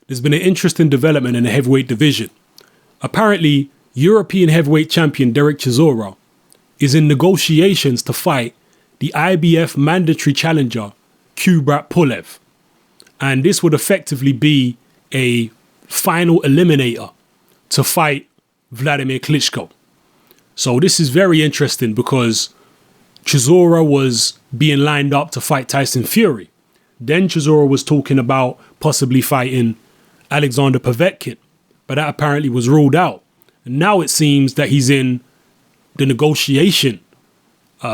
there's been an interesting development in the heavyweight division. Apparently, European heavyweight champion Dereck Chisora is in negotiations to fight the IBF mandatory challenger Kubrat Pulev. And this would effectively be a final eliminator to fight Vladimir Klitschko. So this is very interesting because Chisora was being lined up to fight Tyson Fury. Then Chisora was talking about possibly fighting Alexander Povetkin, but that apparently was ruled out. And now it seems that he's in the negotiation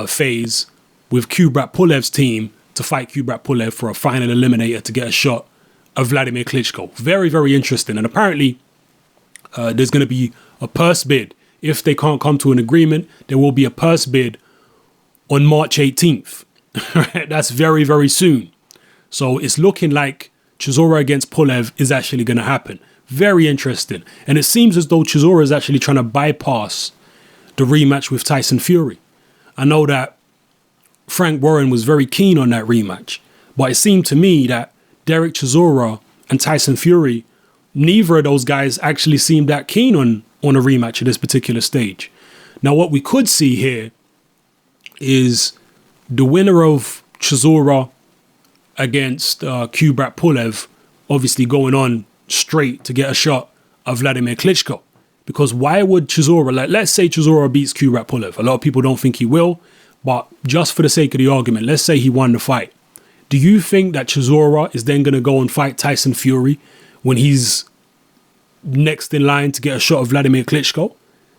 phase with Kubrat Pulev's team to fight Kubrat Pulev for a final eliminator to get a shot of Vladimir Klitschko. Very, very interesting. And apparently there's going to be a purse bid. If they can't come to an agreement, there will be a purse bid on March 18th. That's very, very soon. So it's looking like Chisora against Pulev is actually going to happen. Very interesting. And it seems as though Chisora is actually trying to bypass the rematch with Tyson Fury. I know that Frank Warren was very keen on that rematch, but it seemed to me that Dereck Chisora and Tyson Fury, neither of those guys actually seemed that keen on a rematch at this particular stage. Now, what we could see here is the winner of Chisora against Kubrat Pulev obviously going on straight to get a shot of Vladimir Klitschko. Because why would Chisora, let's say Chisora beats Kubrat Pulev. A lot of people don't think he will, but just for the sake of the argument, let's say he won the fight. Do you think that Chisora is then going to go and fight Tyson Fury when he's next in line to get a shot of Vladimir Klitschko?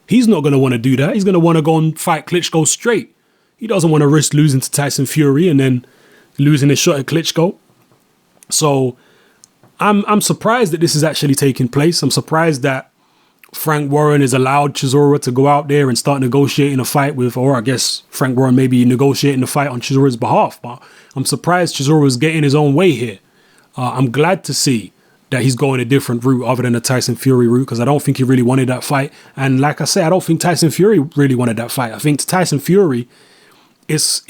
He's not going to want to do that. He's going to want to go and fight Klitschko straight. He doesn't want to risk losing to Tyson Fury and then losing his shot at Klitschko. So I'm surprised that this is actually taking place. I'm surprised that Frank Warren has allowed Chisora to go out there and start negotiating a fight with, or I guess Frank Warren may be negotiating a fight on Chisora's behalf, but I'm surprised Chisora is getting his own way here. I'm glad to see that he's going a different route other than the Tyson Fury route, because I don't think he really wanted that fight. And like I say, I don't think Tyson Fury really wanted that fight. I think Tyson Fury, it's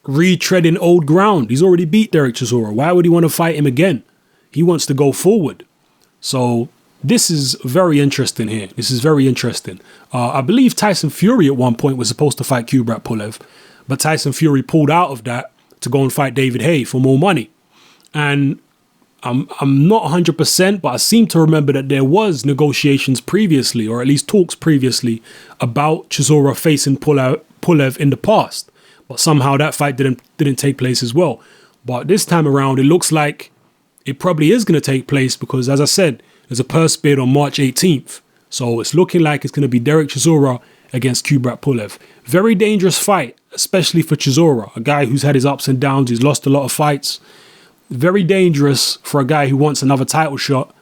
retreading old ground. He's already beat Dereck Chisora. Why would he want to fight him again? He wants to go forward. So this is very interesting here. This is very interesting. I believe Tyson Fury at one point was supposed to fight Kubrat Pulev, but Tyson Fury pulled out of that to go and fight David Haye for more money. And I'm not 100%, but I seem to remember that there was negotiations previously, or at least talks previously, about Chisora facing Pulev in the past. But somehow that fight didn't take place as well. But this time around, it looks like it probably is going to take place because, as I said, there's a purse bid on March 18th. So it's looking like it's going to be Dereck Chisora against Kubrat Pulev. Very dangerous fight, especially for Chisora, a guy who's had his ups and downs. He's lost a lot of fights. Very dangerous for a guy who wants another title shot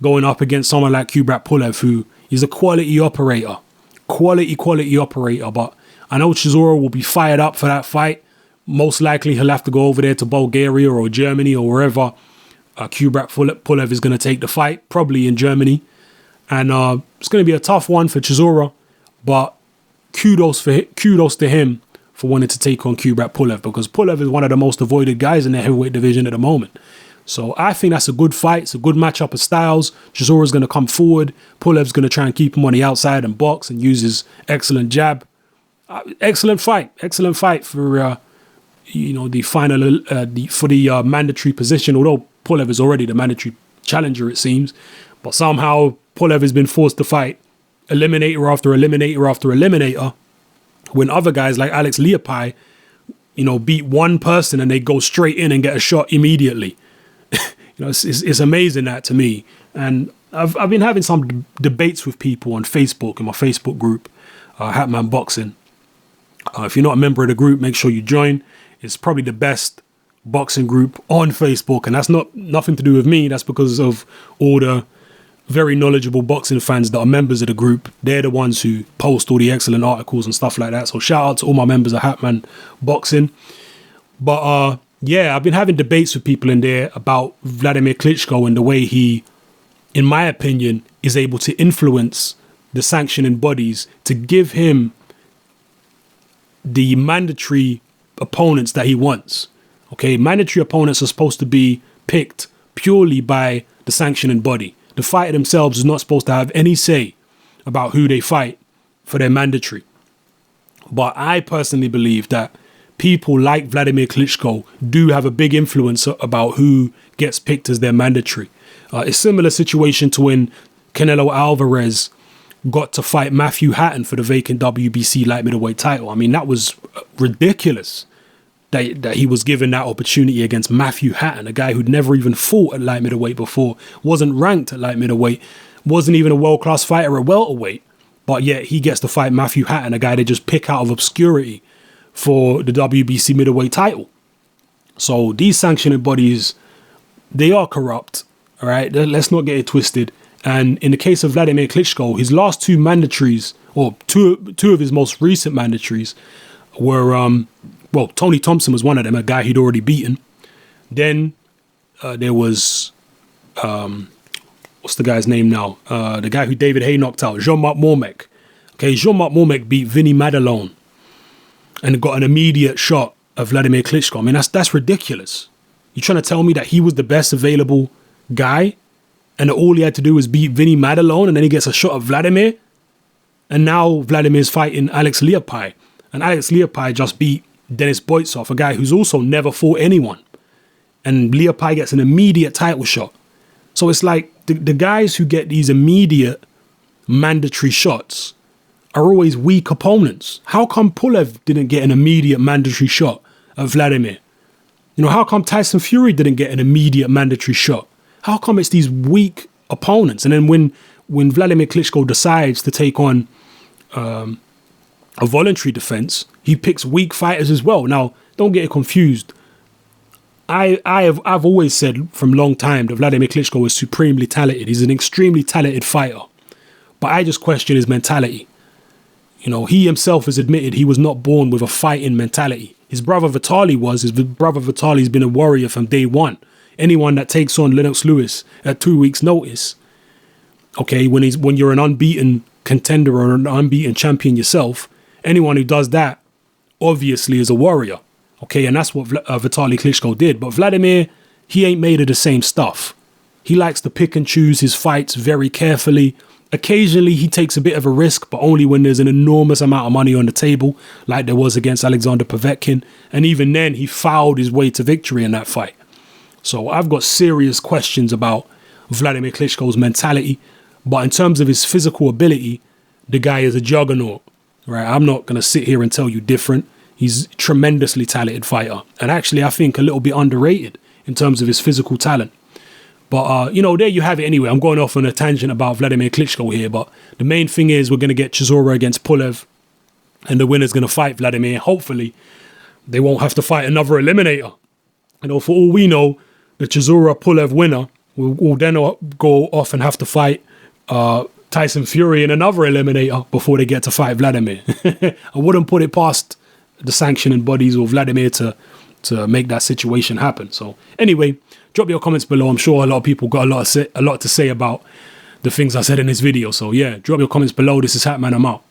going up against someone like Kubrat Pulev, who is a quality operator. Quality operator. But I know Chisora will be fired up for that fight. Most likely he'll have to go over there to Bulgaria or Germany or wherever Kubrat Pulev is going to take the fight, probably in Germany. And it's going to be a tough one for Chisora, but kudos to him for wanting to take on Kubrat Pulev, because Pulev is one of the most avoided guys in the heavyweight division at the moment. So I think that's a good fight. It's a good matchup of styles. Chisora's going to come forward. Pulev's going to try and keep him on the outside and box and use his excellent jab. Excellent fight for the final for the mandatory position. Although Pulev is already the mandatory challenger, it seems, but somehow Pulev has been forced to fight eliminator after eliminator after eliminator, when other guys like Alex Leopai, beat one person and they go straight in and get a shot immediately. It's amazing that to me. And I've been having some debates with people on Facebook, in my Facebook group, Hatman Boxing. If you're not a member of the group, make sure you join. It's probably the best boxing group on Facebook, and that's nothing to do with me. That's because of all the very knowledgeable boxing fans that are members of the group. They're the ones who post all the excellent articles and stuff like that. So shout out to all my members of Hatman Boxing. But I've been having debates with people in there about Vladimir Klitschko and the way he, in my opinion, is able to influence the sanctioning bodies to give him the mandatory opponents that he wants. Okay, mandatory opponents are supposed to be picked purely by the sanctioning body. The fighter themselves is not supposed to have any say about who they fight for their mandatory. But I personally believe that people like Vladimir Klitschko do have a big influence about who gets picked as their mandatory. It's a similar situation to when Canelo Alvarez got to fight Matthew Hatton for the vacant WBC light middleweight title. I mean, that was ridiculous that he was given that opportunity against Matthew Hatton, a guy who'd never even fought at light middleweight before, wasn't ranked at light middleweight, wasn't even a world-class fighter at welterweight, but yet he gets to fight Matthew Hatton, a guy they just pick out of obscurity for the WBC middleweight title. So these sanctioning bodies, they are corrupt, all right? Let's not get it twisted. And in the case of Vladimir Klitschko, his last two mandatories, or two of his most recent mandatories, were, Tony Thompson was one of them, a guy he'd already beaten. Then there was, what's the guy's name now? The guy who David Haye knocked out, Jean-Marc Mormec. Okay, Jean-Marc Mormec beat Vinny Madelon and got an immediate shot of Vladimir Klitschko. I mean, that's ridiculous. You're trying to tell me that he was the best available guy and all he had to do was beat Vinny Madelon and then he gets a shot of Vladimir? And now Vladimir's fighting Alex Leopai. And Alex Leopai just beat Denis Boytsov, a guy who's also never fought anyone. And Leopai gets an immediate title shot. So it's like the guys who get these immediate mandatory shots are always weak opponents. How come Pulev didn't get an immediate mandatory shot at Vladimir? You know, how come Tyson Fury didn't get an immediate mandatory shot? How come it's these weak opponents? And then when Vladimir Klitschko decides to take on a voluntary defense, he picks weak fighters as well. Now, don't get it confused. I've always said from a long time that Vladimir Klitschko is supremely talented. He's an extremely talented fighter. But I just question his mentality. You know, he himself has admitted he was not born with a fighting mentality. His brother Vitaly was. His brother Vitaly's been a warrior from day one. Anyone that takes on Lennox Lewis at 2 weeks' notice, okay, when you're an unbeaten contender or an unbeaten champion yourself, anyone who does that obviously is a warrior. Okay, and that's what Vitaly Klitschko did. But Vladimir, he ain't made of the same stuff. He likes to pick and choose his fights very carefully. Occasionally, he takes a bit of a risk, but only when there's an enormous amount of money on the table, like there was against Alexander Povetkin. And even then, he fouled his way to victory in that fight. So I've got serious questions about Vladimir Klitschko's mentality. But in terms of his physical ability, the guy is a juggernaut. Right? I'm not going to sit here and tell you different. He's a tremendously talented fighter. And actually, I think a little bit underrated in terms of his physical talent. But, there you have it anyway. I'm going off on a tangent about Vladimir Klitschko here. But the main thing is we're going to get Chisora against Pulev. And the winner's going to fight Vladimir. Hopefully, they won't have to fight another eliminator. For all we know, the Chisora-Pulev winner will then go off and have to fight Tyson Fury in another eliminator before they get to fight Vladimir. I wouldn't put it past the sanctioning bodies or Vladimir to make that situation happen. So anyway, drop your comments below. I'm sure a lot of people got a lot to say about the things I said in this video. So yeah, drop your comments below. This is Hatman. I'm out.